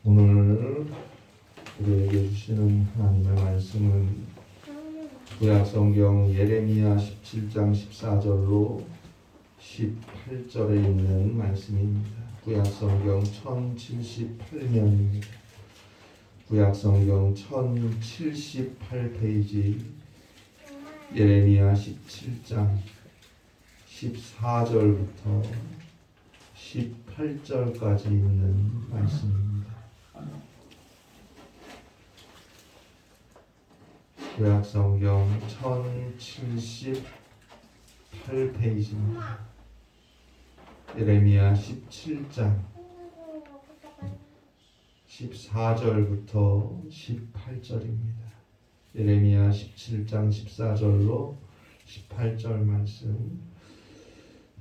오늘 우리에게 주시는 하나님의 말씀은 구약성경 예레미야 17장 14절로 18절에 있는 말씀입니다. 구약성경 1078면입니다. 구약성경 1078페이지 예레미야 17장 14절부터 18절까지 있는 말씀입니다. 구약성경 1078페이지입니다. 예레미야 17장 14절부터 18절입니다. 예레미야 17장 14절로 18절 말씀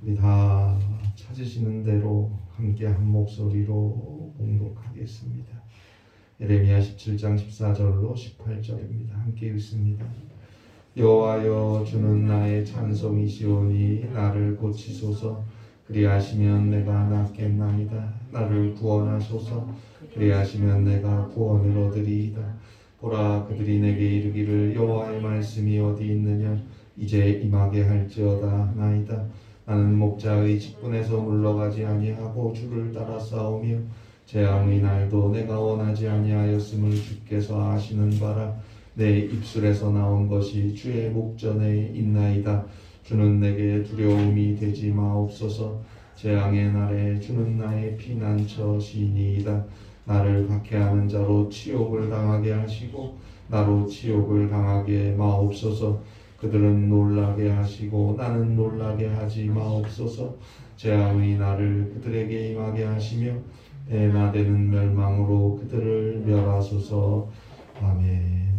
우리 다 찾으시는 대로 함께 한 목소리로 봉독하겠습니다. 예레미야 17장 14절로 18절입니다. 함께 읽습니다. 여호와여, 주는 나의 찬송이시오니 나를 고치소서. 그리하시면 내가 낫겠나이다. 나를 구원하소서. 그리하시면 내가 구원을 얻으리이다. 보라, 그들이 내게 이르기를 여호와의 말씀이 어디 있느냐, 이제 임하게 할지어다 하나이다. 나는 목자의 직분에서 물러가지 아니하고 주를 따라 싸우며 재앙의 날도 내가 원하지 아니하였음을 주께서 아시는 바라. 내 입술에서 나온 것이 주의 목전에 있나이다. 주는 내게 두려움이 되지 마옵소서. 재앙의 날에 주는 나의 피난처시니이다. 나를 박해하는 자로 치욕을 당하게 하시고 나로 치욕을 당하게 마옵소서. 그들은 놀라게 하시고 나는 놀라게 하지 마옵소서. 재앙의 날을 그들에게 임하게 하시며 대마되는 멸망으로 그들을 멸하소서. 아멘.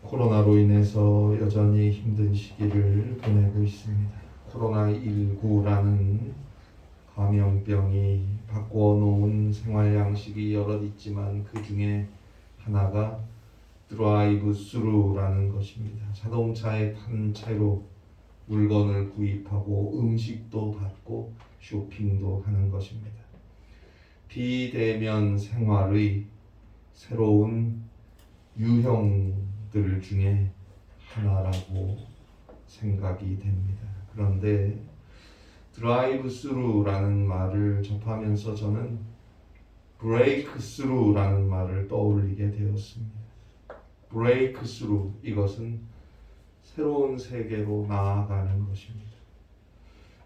코로나로 인해서 여전히 힘든 시기를 보내고 있습니다. 코로나19라는 감염병이 바꿔놓은 생활 양식이 여럿 있지만 그 중에 하나가 드라이브 스루라는 것입니다. 자동차에 탄 채로 물건을 구입하고 음식도 받고 쇼핑도 하는 것입니다. 비대면 생활의 새로운 유형들 중에 하나라고 생각이 됩니다. 그런데 드라이브 스루라는 말을 접하면서 저는 브레이크 스루라는 말을 떠올리게 되었습니다. 브레이크 스루, 이것은 새로운 세계로 나아가는 것입니다.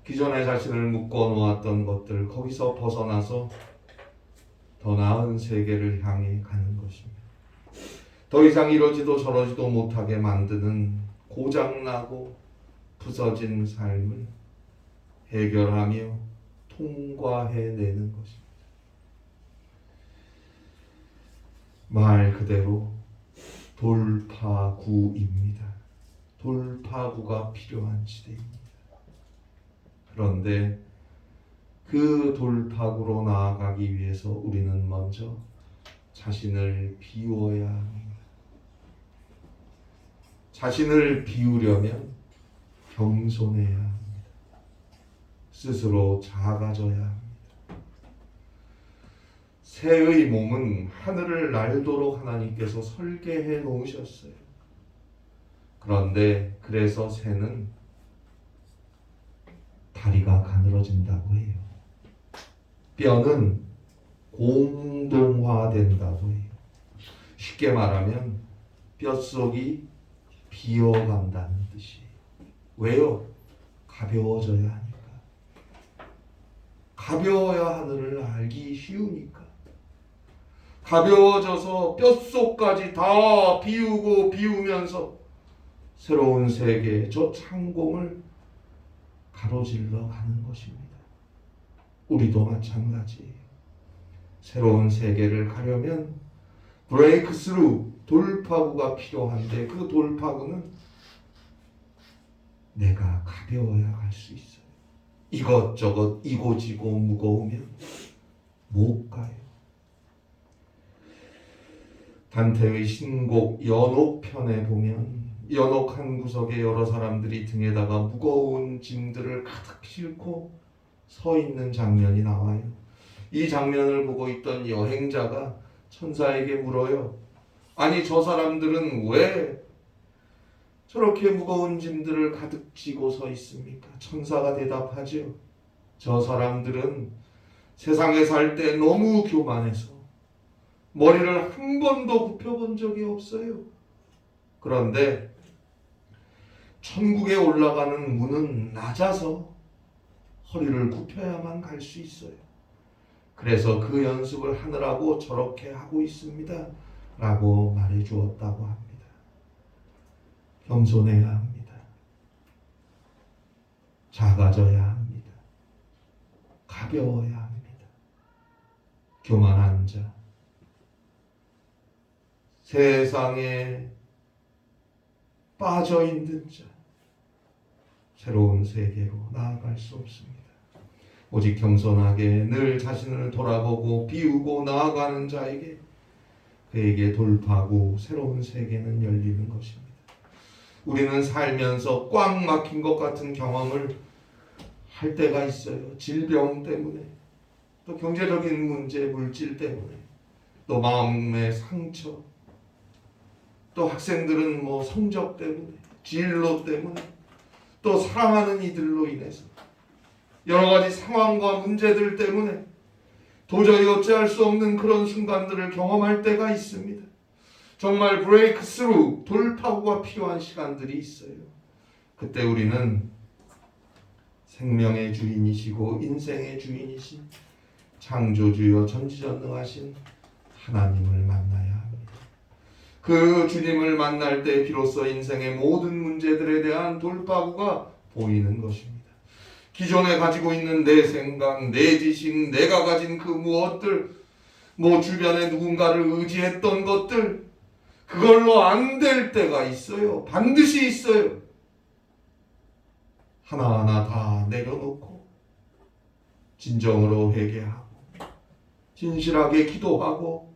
기존에 자신을 묶어 놓았던 것들, 거기서 벗어나서 더 나은 세계를 향해 가는 것입니다. 더 이상 이러지도 저러지도 못하게 만드는 고장나고 부서진 삶을 해결하며 통과해내는 것입니다. 말 그대로 돌파구입니다. 돌파구가 필요한 시대입니다. 그런데 그 돌파구로 나아가기 위해서 우리는 먼저 자신을 비워야 합니다. 자신을 비우려면 겸손해야 합니다. 스스로 작아져야 합니다. 새의 몸은 하늘을 날도록 하나님께서 설계해 놓으셨어요. 그런데 그래서 새는 다리가 가늘어진다고 해요. 뼈는 공동화된다고 해요. 쉽게 말하면 뼛속이 비어간다는 뜻이에요. 왜요? 가벼워져야 하니까. 가벼워야 하늘을 알기 쉬우니까. 가벼워져서 뼛속까지 다 비우면서 새로운 세계, 저 창공을 가로질러 가는 것입니다. 우리도 마찬가지예요. 새로운 세계를 가려면 브레이크 스루, 돌파구가 필요한데 그 돌파구는 내가 가벼워야 갈 수 있어요. 이것저것 이고지고 무거우면 못 가요. 단테의 신곡 연옥편에 보면 연옥 한 구석에 여러 사람들이 등에다가 무거운 짐들을 가득 싣고 서 있는 장면이 나와요. 이 장면을 보고 있던 여행자가 천사에게 물어요. 아니, 저 사람들은 왜 저렇게 무거운 짐들을 가득 지고 서 있습니까? 천사가 대답하죠. 저 사람들은 세상에 살 때 너무 교만해서 머리를 한 번도 굽혀본 적이 없어요. 그런데 천국에 올라가는 문은 낮아서 허리를 굽혀야만 갈 수 있어요. 그래서 그 연습을 하느라고 저렇게 하고 있습니다. 라고 말해 주었다고 합니다. 겸손해야 합니다. 작아져야 합니다. 가벼워야 합니다. 교만한 자, 세상에 빠져 있는 자, 새로운 세계로 나아갈 수 없습니다. 오직 겸손하게 늘 자신을 돌아보고 비우고 나아가는 자에게 그에게 돌파하고 새로운 세계는 열리는 것입니다. 우리는 살면서 꽉 막힌 것 같은 경험을 할 때가 있어요. 질병 때문에, 또 경제적인 문제, 물질 때문에, 또 마음의 상처, 또 학생들은 성적 때문에, 진로 때문에, 또 사랑하는 이들로 인해서 여러 가지 상황과 문제들 때문에 도저히 어찌할 수 없는 그런 순간들을 경험할 때가 있습니다. 정말 브레이크 스루, 돌파구가 필요한 시간들이 있어요. 그때 우리는 생명의 주인이시고 인생의 주인이신 창조주여 전지전능하신 하나님을 만나야 합니다. 그 주님을 만날 때 비로소 인생의 모든 문제들에 대한 돌파구가 보이는 것입니다. 기존에 가지고 있는 내 생각, 내 지식, 내가 가진 그 무엇들, 주변에 누군가를 의지했던 것들, 그걸로 안 될 때가 있어요. 반드시 있어요. 하나하나 다 내려놓고 진정으로 회개하고 진실하게 기도하고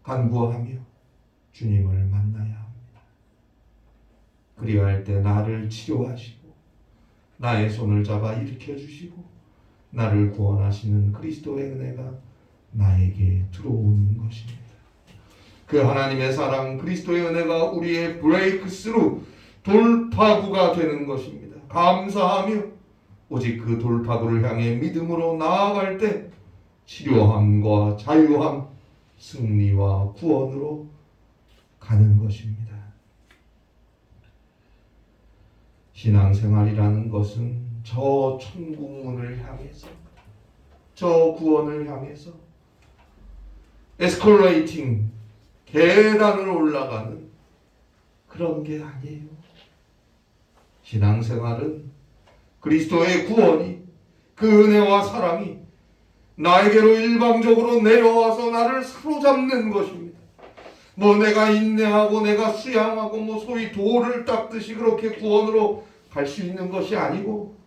간구하며 주님을 만나야 합니다. 그리할 때 나를 치료하시고 나의 손을 잡아 일으켜 주시고 나를 구원하시는 그리스도의 은혜가 나에게 들어오는 것입니다. 그 하나님의 사랑, 그리스도의 은혜가 우리의 브레이크 스루, 돌파구가 되는 것입니다. 감사하며 오직 그 돌파구를 향해 믿음으로 나아갈 때 치료함과 자유함, 승리와 구원으로 가는 것입니다. 신앙생활이라는 것은 저 천국문을 향해서, 저 구원을 향해서 에스컬레이팅, 계단을 올라가는 그런 게 아니에요. 신앙생활은 그리스도의 구원이, 그 은혜와 사랑이 나에게로 일방적으로 내려와서 나를 사로잡는 것입니다. 내가 인내하고 내가 수양하고 소위 돌을 닦듯이 그렇게 구원으로 갈 수 있는 것이 아니고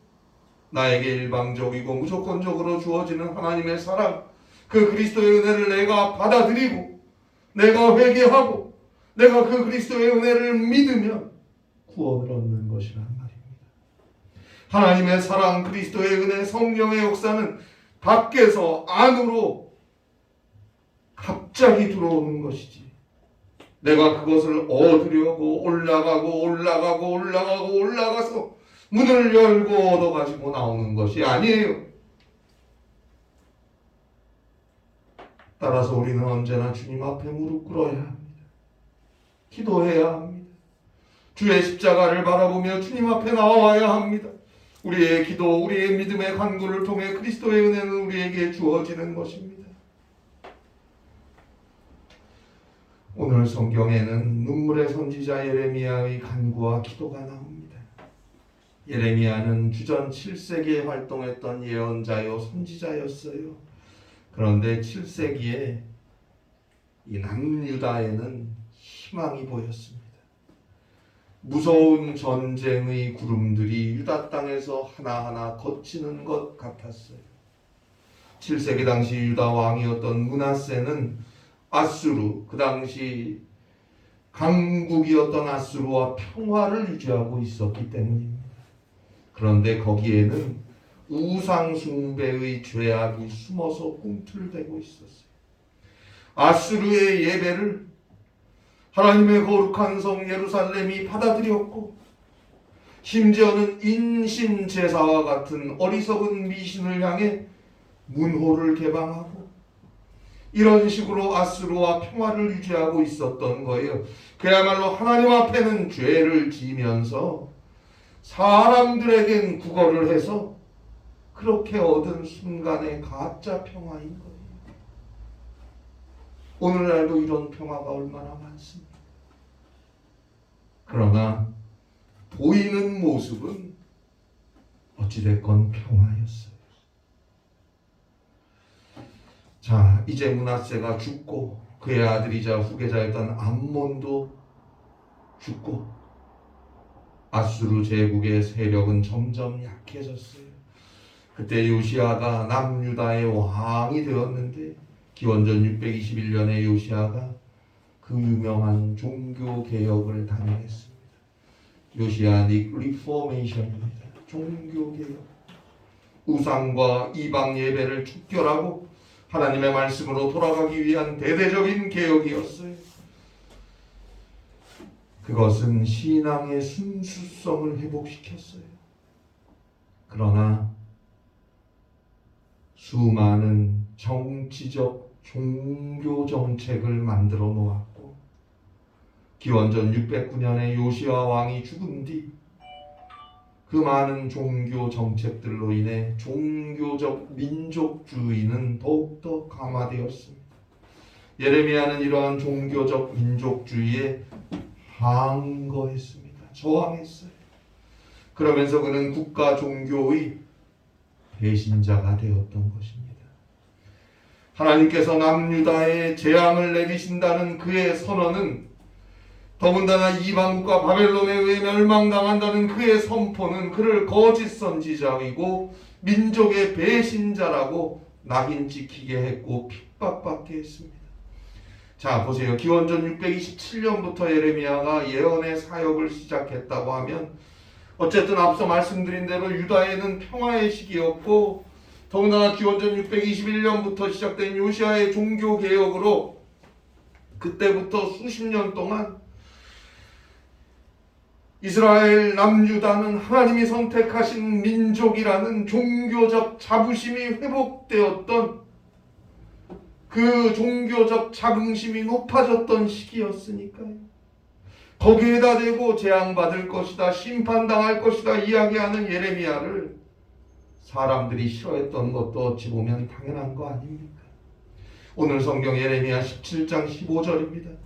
나에게 일방적이고 무조건적으로 주어지는 하나님의 사랑, 그 그리스도의 은혜를 내가 받아들이고 내가 회개하고 내가 그 그리스도의 은혜를 믿으면 구원을 얻는 것이란 말입니다. 하나님의 사랑, 그리스도의 은혜, 성령의 역사는 밖에서 안으로 갑자기 들어오는 것이지 내가 그것을 얻으려고 올라가서 문을 열고 얻어가지고 나오는 것이 아니에요. 따라서 우리는 언제나 주님 앞에 무릎 꿇어야 합니다. 기도해야 합니다. 주의 십자가를 바라보며 주님 앞에 나와야 합니다. 우리의 기도, 우리의 믿음의 간구를 통해 그리스도의 은혜는 우리에게 주어지는 것입니다. 오늘 성경에는 눈물의 선지자 예레미야의 간구와 기도가 나옵니다. 예레미야는 주전 7세기에 활동했던 예언자요 선지자였어요. 그런데 7세기에 이 남유다에는 희망이 보였습니다. 무서운 전쟁의 구름들이 유다 땅에서 하나하나 걷히는 것 같았어요. 7세기 당시 유다 왕이었던 므낫세는 아수르, 그 당시 강국이었던 아수르와 평화를 유지하고 있었기 때문입니다. 그런데 거기에는 우상 숭배의 죄악이 숨어서 꿈틀대고 있었어요. 아수르의 예배를 하나님의 거룩한 성 예루살렘이 받아들였고, 심지어는 인신제사와 같은 어리석은 미신을 향해 문호를 개방하고, 이런 식으로 아수르와 평화를 유지하고 있었던 거예요. 그야말로 하나님 앞에는 죄를 지면서 사람들에겐 구걸을 해서 그렇게 얻은 순간의 가짜 평화인 거예요. 오늘날도 이런 평화가 얼마나 많습니까? 그러나 보이는 모습은 어찌됐건 평화였어요. 자, 이제 므낫세가 죽고 그의 아들이자 후계자였던 암몬도 죽고 아수르 제국의 세력은 점점 약해졌어요. 그때 요시아가 남유다의 왕이 되었는데, 기원전 621년에 요시아가 그 유명한 종교개혁을 단행했습니다. 요시아닉 리포메이션입니다. 종교개혁. 우상과 이방 예배를 척결하고 하나님의 말씀으로 돌아가기 위한 대대적인 개혁이었어요. 그것은 신앙의 순수성을 회복시켰어요. 그러나 수많은 정치적 종교 정책을 만들어 놓았고, 기원전 609년에 요시아 왕이 죽은 뒤 그 많은 종교 정책들로 인해 종교적 민족주의는 더욱더 강화되었습니다. 예레미야는 이러한 종교적 민족주의에 항거했습니다. 저항했어요. 그러면서 그는 국가 종교의 배신자가 되었던 것입니다. 하나님께서 남유다에 재앙을 내리신다는 그의 선언은, 더군다나 이방국과 바벨론에 의해 멸망당한다는 그의 선포는 그를 거짓 선지자이고 민족의 배신자라고 낙인 찍히게 했고 핍박받게 했습니다. 자, 보세요. 기원전 627년부터 예레미야가 예언의 사역을 시작했다고 하면, 어쨌든 앞서 말씀드린 대로 유다에는 평화의 시기였고, 더군다나 기원전 621년부터 시작된 요시아의 종교개혁으로 그때부터 수십 년 동안 이스라엘 남유다는 하나님이 선택하신 민족이라는 종교적 자부심이 회복되었던, 그 종교적 자긍심이 높아졌던 시기였으니까요. 거기에다 대고 재앙받을 것이다, 심판당할 것이다 이야기하는 예레미야를 사람들이 싫어했던 것도 어찌 보면 당연한 거 아닙니까? 오늘 성경 예레미야 17장 15절입니다.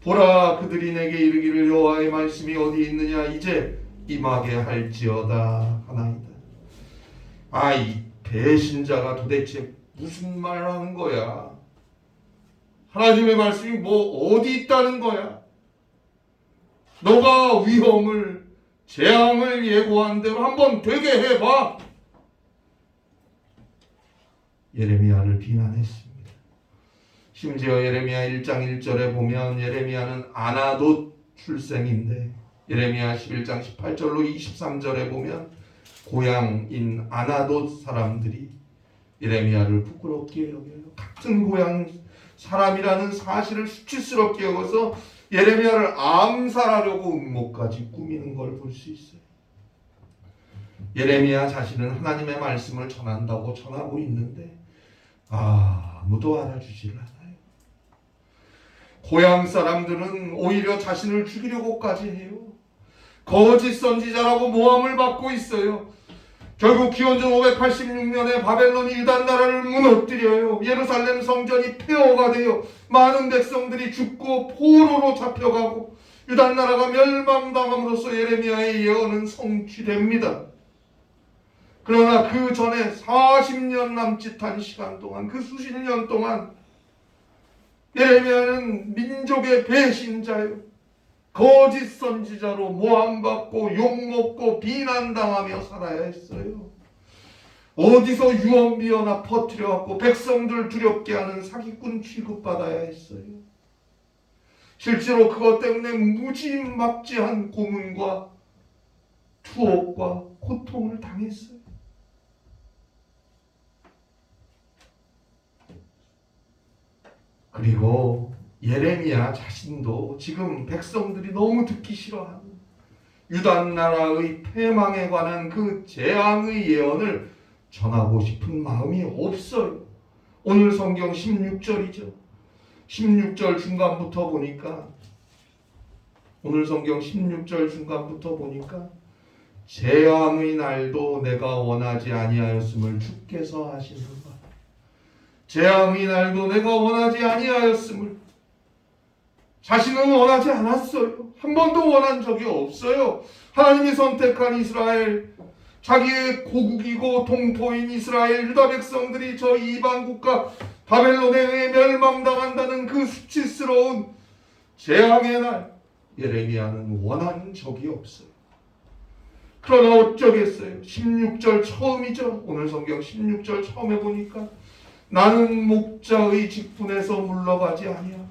보라, 그들이 내게 이르기를 여호와의 말씀이 어디 있느냐, 이제 임하게 할지어다 하나이다. 이 배신자가 도대체 무슨 말을 하는 거야? 하나님의 말씀이 뭐 어디 있다는 거야? 너가 위험을, 재앙을 예고한 대로 한번 되게 해봐. 예레미야를 비난했습니다. 심지어 예레미야 1장 1절에 보면 예레미야는 아나돗 출생인데, 예레미야 11장 18절로 23절에 보면 고향인 아나돗 사람들이 예레미야를 부끄럽게 여겨요. 같은 고향 사람이라는 사실을 수치스럽게 여겨서 예레미야를 암살하려고 음모까지 꾸미는 걸 볼 수 있어요. 예레미야 자신은 하나님의 말씀을 전한다고 전하고 있는데 아무도 알아주질 않아요. 고향 사람들은 오히려 자신을 죽이려고까지 해요. 거짓 선지자라고 모함을 받고 있어요. 결국 기원전 586년에 바벨론이 유다 나라를 무너뜨려요. 예루살렘 성전이 폐허가 되어 많은 백성들이 죽고 포로로 잡혀가고 유다 나라가 멸망당함으로써 예레미야의 예언은 성취됩니다. 그러나 그 전에 40년 남짓한 시간 동안, 그 수십 년 동안 예레미야는 민족의 배신자요, 거짓 선지자로 모함받고 욕먹고 비난당하며 살아야 했어요. 어디서 유언비어나 퍼뜨려갖고 백성들 두렵게 하는 사기꾼 취급받아야 했어요. 실제로 그것 때문에 무지막지한 고문과 투옥과 고통을 당했어요. 그리고 예레미야 자신도 지금 백성들이 너무 듣기 싫어하는 유다 나라의 패망에 관한 그 재앙의 예언을 전하고 싶은 마음이 없어요. 오늘 성경 16절이죠. 16절 중간부터 보니까 오늘 성경 16절 중간부터 보니까 재앙의 날도 내가 원하지 아니하였음을 주께서 하시는가. 재앙의 날도 내가 원하지 아니하였음을 자신은 원하지 않았어요. 한 번도 원한 적이 없어요. 하나님이 선택한 이스라엘, 자기의 고국이고 동포인 이스라엘 유다 백성들이 저 이방 국가 바벨론에 의해 멸망당한다는 그 수치스러운 재앙의 날 예레미야는 원한 적이 없어요. 그러나 어쩌겠어요. 16절 처음이죠. 오늘 성경 16절 처음에 보니까 나는 목자의 직분에서 물러가지 아니하고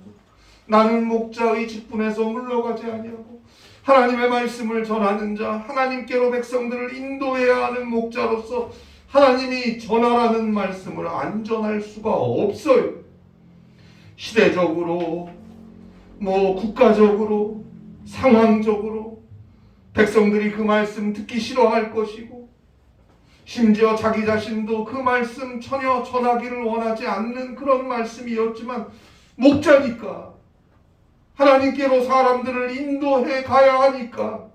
나는 목자의 직분에서 물러가지 아니하고 하나님의 말씀을 전하는 자, 하나님께로 백성들을 인도해야 하는 목자로서 하나님이 전하라는 말씀을 안 전할 수가 없어요. 시대적으로 국가적으로 상황적으로 백성들이 그 말씀 듣기 싫어할 것이고 심지어 자기 자신도 그 말씀 전혀 전하기를 원하지 않는 그런 말씀이었지만 목자니까 하나님께로 사람들을 인도해 가야 하니까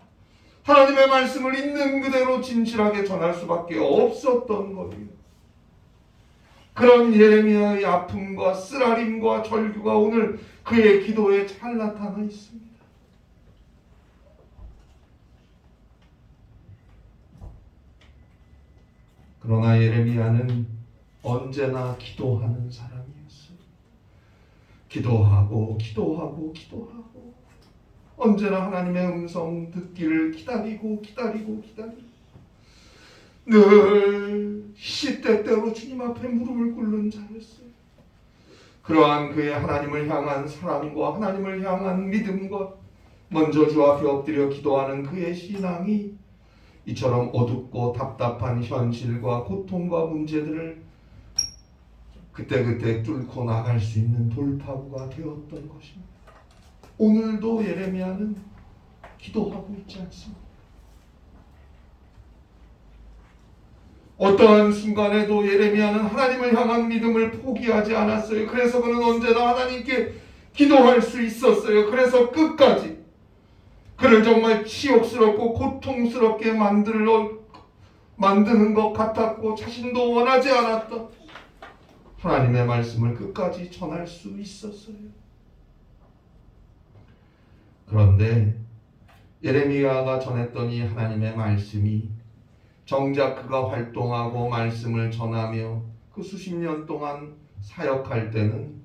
하나님의 말씀을 있는 그대로 진실하게 전할 수밖에 없었던 거예요. 그런 예레미야의 아픔과 쓰라림과 절규가 오늘 그의 기도에 잘 나타나 있습니다. 그러나 예레미야는 언제나 기도하는 사람이었어요. 기도하고 언제나 하나님의 음성 듣기를 기다리고 늘 시때때로 주님 앞에 무릎을 꿇는 자였어요. 그러한 그의 하나님을 향한 사랑과 하나님을 향한 믿음과 먼저 주 앞에 엎드려 기도하는 그의 신앙이 이처럼 어둡고 답답한 현실과 고통과 문제들을 그때그때 뚫고 나갈 수 있는 돌파구가 되었던 것입니다. 오늘도 예레미야는 기도하고 있지 않습니다. 어떠한 순간에도 예레미야는 하나님을 향한 믿음을 포기하지 않았어요. 그래서 그는 언제나 하나님께 기도할 수 있었어요. 그래서 끝까지 그를 정말 치욕스럽고 고통스럽게 만드는 것 같았고 자신도 원하지 않았던 하나님의 말씀을 끝까지 전할 수 있었어요. 그런데 예레미야가 전했던 이 하나님의 말씀이 정작 그가 활동하고 말씀을 전하며 그 수십 년 동안 사역할 때는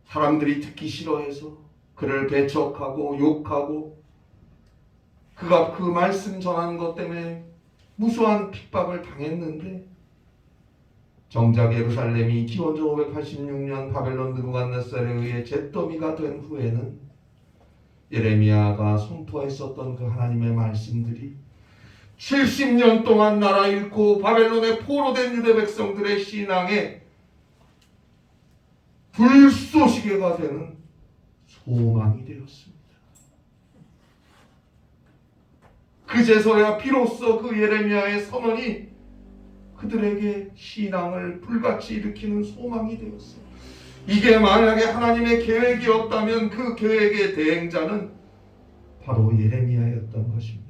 사람들이 듣기 싫어해서 그를 배척하고 욕하고 그가 그 말씀 전하는 것 때문에 무수한 핍박을 당했는데 정작 예루살렘이 기원전 586년 바벨론 느부갓네살에 의해 잿더미가 된 후에는 예레미야가 선포했었던 그 하나님의 말씀들이 70년 동안 나라 잃고 바벨론에 포로된 유대 백성들의 신앙에 불쏘시개가 되는 소망이 되었습니다. 그제서야 비로소 그 예레미야의 선언이 그들에게 신앙을 불같이 일으키는 소망이 되었어요. 이게 만약에 하나님의 계획이었다면 그 계획의 대행자는 바로 예레미야였던 것입니다.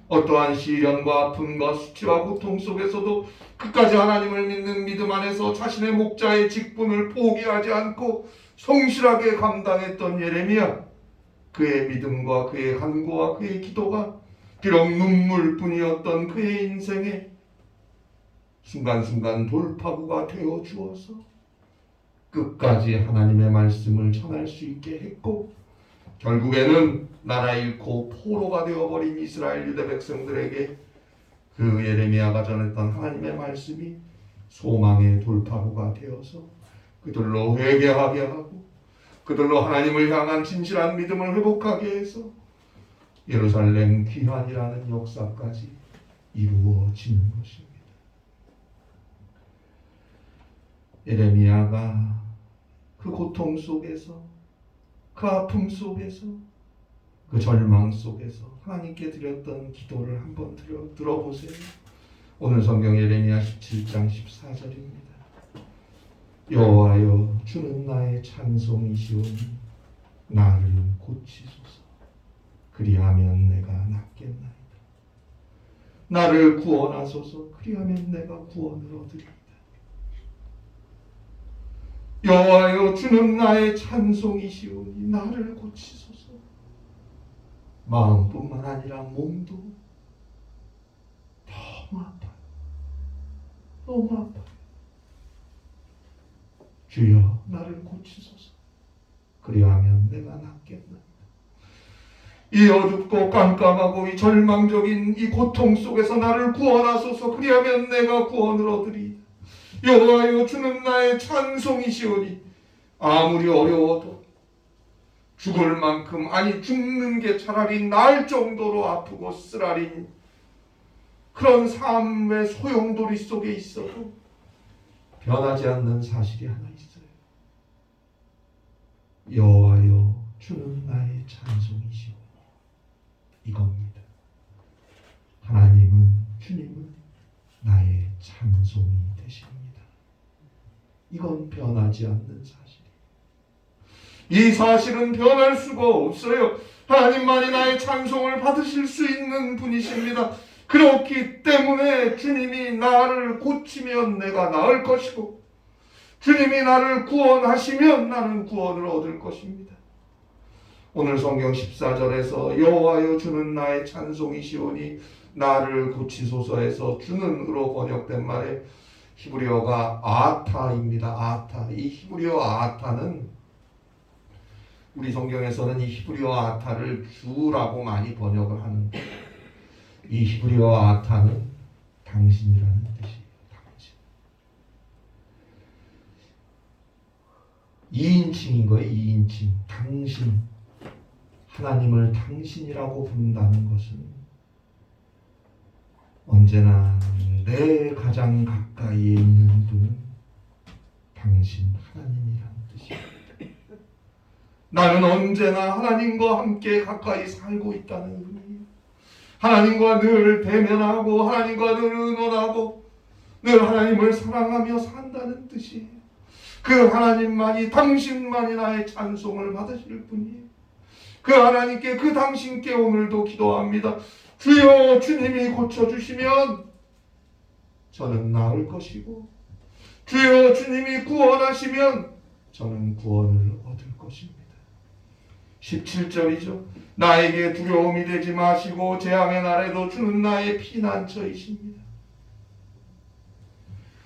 어떠한 시련과 아픔과 수치와 고통 속에서도 끝까지 하나님을 믿는 믿음 안에서 자신의 목자의 직분을 포기하지 않고 성실하게 감당했던 예레미야, 그의 믿음과 그의 간구와 그의 기도가 비록 눈물뿐이었던 그의 인생에 순간순간 돌파구가 되어 주어서 끝까지 하나님의 말씀을 전할 수 있게 했고 결국에는 나라 잃고 포로가 되어버린 이스라엘 유대 백성들에게 그 예레미야가 전했던 하나님의 말씀이 소망의 돌파구가 되어서 그들로 회개하게 하고 그들로 하나님을 향한 진실한 믿음을 회복하게 해서 예루살렘 귀환이라는 역사까지 이루어지는 것입니다. 예레미야가 그 고통 속에서, 그 아픔 속에서, 그 절망 속에서 하나님께 드렸던 기도를 한번 들어보세요. 오늘 성경 예레미야 17장 14절입니다. 여호와여 주는 나의 찬송이시오니 나를 고치소서. 그리하면 내가 낫겠나이다. 나를 구원하소서. 그리하면 내가 구원을 얻으리이다. 여호와여 주는 나의 찬송이시오니 나를 고치소서. 마음뿐만 아니라 몸도 너무 아파요. 너무 아파요. 주여 나를 고치소서. 그리하면 내가 낫겠나이다. 이 어둡고 깜깜하고 이 절망적인 이 고통 속에서 나를 구원하소서. 그리하면 내가 구원을 얻으리이다. 여호와여 주는 나의 찬송이시오니 아무리 어려워도 죽을 만큼, 아니 죽는 게 차라리 나을 정도로 아프고 쓰라린 그런 삶의 소용돌이 속에 있어도 변하지 않는 사실이 하나 있어요. 여호와여 주는 나의 찬송이시오. 이겁니다. 하나님은, 주님은 나의 찬송이 되십니다. 이건 변하지 않는 사실이에요. 이 사실은 변할 수가 없어요. 하나님만이 나의 찬송을 받으실 수 있는 분이십니다. 그렇기 때문에 주님이 나를 고치면 내가 나을 것이고, 주님이 나를 구원하시면 나는 구원을 얻을 것입니다. 오늘 성경 14절에서 여호와여 주는 나의 찬송이시오니 나를 고치소서에서 주는으로 번역된 말에 히브리어가 아타입니다. 아타. 이 히브리어 아타는, 우리 성경에서는 이 히브리어 아타를 주라고 많이 번역을 하는데, 이 히브리어 아타는 당신이라는 뜻이에요. 당신. 2인칭인 거예요. 2인칭. 당신. 하나님을 당신이라고 부른다는 것은 언제나 내 가장 가까이에 있는 분은 당신, 하나님이라는 뜻이에요. 나는 언제나 하나님과 함께 가까이 살고 있다는 의미예요. 하나님과 늘 대면하고 하나님과 늘 의논하고 늘 하나님을 사랑하며 산다는 뜻이에요. 그 하나님만이, 당신만이 나의 찬송을 받으실 분이에요. 그 하나님께, 그 당신께 오늘도 기도합니다. 주여 주님이 고쳐주시면 저는 나을 것이고, 주여 주님이 구원하시면 저는 구원을 얻을 것입니다. 17절이죠. 나에게 두려움이 되지 마시고 재앙의 날에도 주는 나의 피난처이십니다.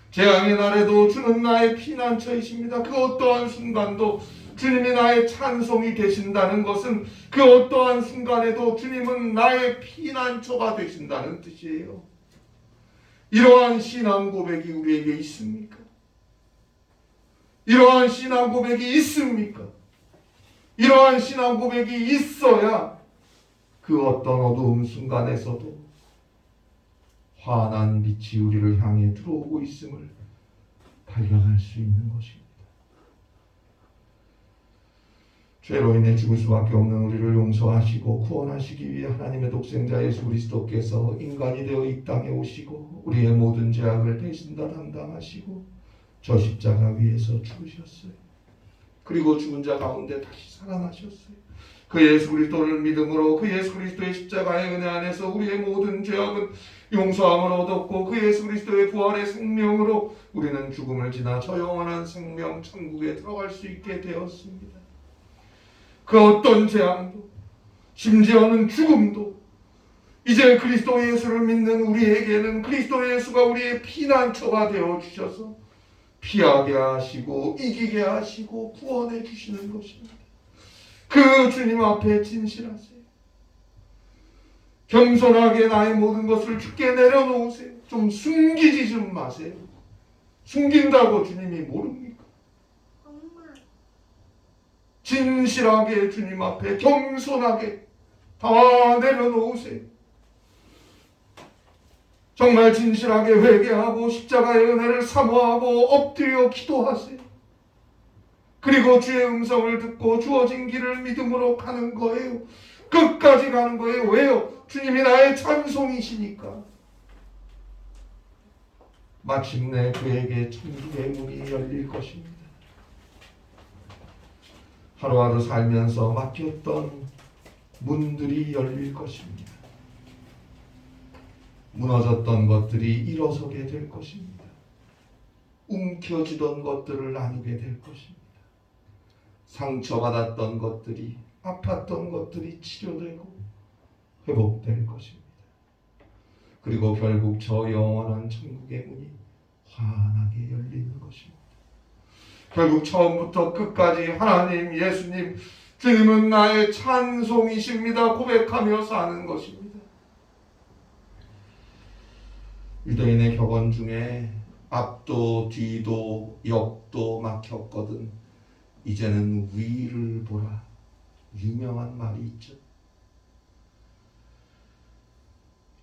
재앙의 날에도 주는 나의 피난처이십니다. 그 어떠한 순간도 주님이 나의 찬송이 되신다는 것은 그 어떠한 순간에도 주님은 나의 피난처가 되신다는 뜻이에요. 이러한 신앙 고백이 우리에게 있습니까? 이러한 신앙 고백이 있습니까? 이러한 신앙 고백이 있어야 그 어떤 어두운 순간에서도 환한 빛이 우리를 향해 들어오고 있음을 발견할 수 있는 것입니다. 죄로 인해 죽을 수밖에 없는 우리를 용서하시고 구원하시기 위해 하나님의 독생자 예수 그리스도께서 인간이 되어 이 땅에 오시고 우리의 모든 죄악을 대신 다 담당하시고 저 십자가 위에서 죽으셨어요. 그리고 죽은 자 가운데 다시 살아나셨어요. 그 예수 그리스도를 믿음으로 그 예수 그리스도의 십자가의 은혜 안에서 우리의 모든 죄악은 용서함을 얻었고, 그 예수 그리스도의 부활의 생명으로 우리는 죽음을 지나 저 영원한 생명 천국에 들어갈 수 있게 되었습니다. 그 어떤 재앙도, 심지어는 죽음도 이제 그리스도 예수를 믿는 우리에게는 그리스도 예수가 우리의 피난처가 되어 주셔서 피하게 하시고 이기게 하시고 구원해 주시는 것입니다. 그 주님 앞에 진실하세요. 겸손하게 나의 모든 것을 주께 내려놓으세요. 좀 숨기지 좀 마세요. 숨긴다고 주님이 모릅니까? 진실하게 주님 앞에 겸손하게 다 내려놓으세요. 정말 진실하게 회개하고 십자가의 은혜를 사모하고 엎드려 기도하세요. 그리고 주의 음성을 듣고 주어진 길을 믿음으로 가는 거예요. 끝까지 가는 거예요. 왜요? 주님이 나의 찬송이시니까. 마침내 그에게 천국의 문이 열릴 것입니다. 하루하루 살면서 막혔던 문들이 열릴 것입니다. 무너졌던 것들이 일어서게 될 것입니다. 움켜쥐던 것들을 나누게 될 것입니다. 상처받았던 것들이, 아팠던 것들이 치료되고 회복될 것입니다. 그리고 결국 저 영원한 천국의 문이 환하게 열리는 것입니다. 결국 처음부터 끝까지 하나님, 예수님, 주님은 나의 찬송이십니다 고백하며 사는 것입니다. 유대인의 격언 중에 앞도 뒤도 옆도 막혔거든 이제는 위를 보라, 유명한 말이 있죠.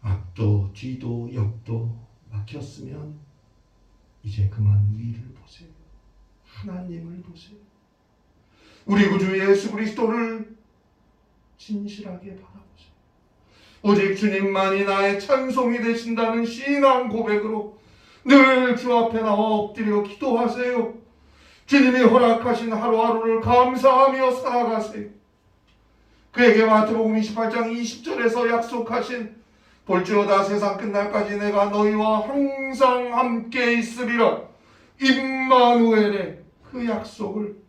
앞도 뒤도 옆도 막혔으면 이제 그만 위를 보세요. 하나님을 보세요. 우리 구주 예수 그리스도를 진실하게 바라보세요. 오직 주님만이 나의 찬송이 되신다는 신앙 고백으로 늘 주 앞에 나와 엎드려 기도하세요. 주님이 허락하신 하루하루를 감사하며 살아가세요. 그에게 마태복음 28장 20절에서 약속하신 볼지어다 세상 끝날까지 내가 너희와 항상 함께 있으리라, 임마누엘의 그 약속을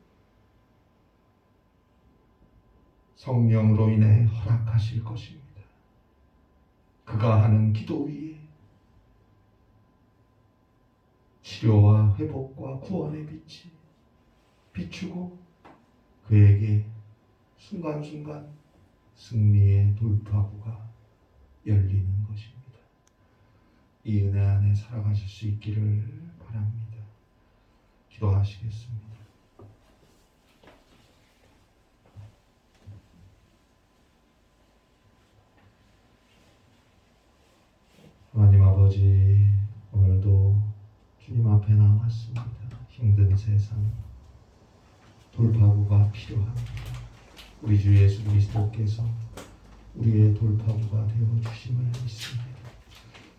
성령으로 인해 허락하실 것입니다. 그가 하는 기도 위에 치료와 회복과 구원의 빛이 비추고 그에게 순간순간 승리의 돌파구가 열리는 것입니다. 이 은혜 안에 살아가실 수 있기를 바랍니다. 기도하시겠습니다. 하나님 아버지, 오늘도 주님 앞에 나왔습니다. 힘든 세상, 돌파구가 필요합니다. 우리 주 예수 그리스도께서 우리의 돌파구가 되어주심을 믿습니다.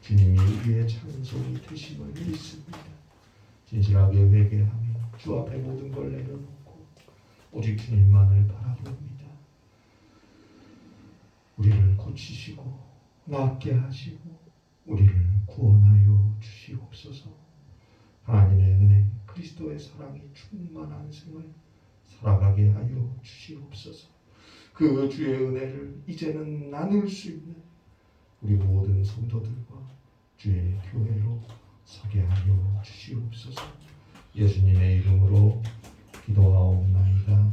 주님이 우리의 찬송이 되심을 믿습니다. 진실하게 회개하며 주 앞에 모든 걸 내려놓고 오직 주님만을 바라봅니다. 우리를 고치시고 낫게 하시고 우리를 구원하여 주시옵소서. 하나님의 은혜, 그리스도의 사랑이 충만한 생을 살아가게 하여 주시옵소서. 그 주의 은혜를 이제는 나눌 수 있는 우리 모든 성도들과 주의 교회로 서게 하여 주시옵소서. 예수님의 이름으로 기도하옵나이다.